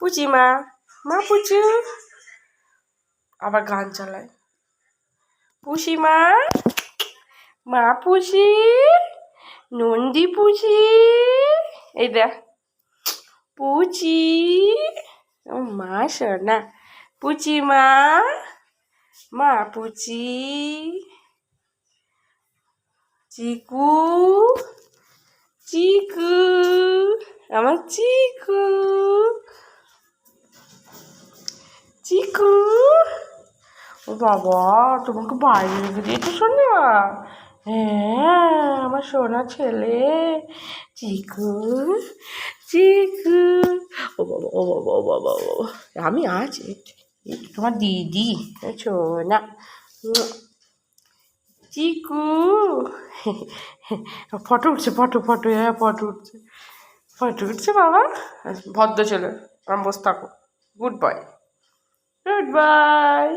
পুচি মা, মা পুচু আবার গান চালায়। পুষি মা, মা পুষি, নন্দী পুষি, এই দেখ পুচি, ও মা সোনা, পুচি মা, মা পুচি, চিকু, চিকু, আমার চিকু, চিকু, ও বাবা তোমাকে বাইরে রেখে দিয়েছো সোনা? হ্যাঁ আমার সোনা ছেলে চিকু, চিকু, ও বাবা ও বাবা ও বাবা ও বাবা, আমি আছি, তোমার দিদি সোনা চিকু। ফটো উঠছে, ফটো ফটো, হ্যাঁ ফটো উঠছে, ফটো উঠছে বাবা। ভদ্র ছেলে, আমি বসে থাকো। Good bye, good bye.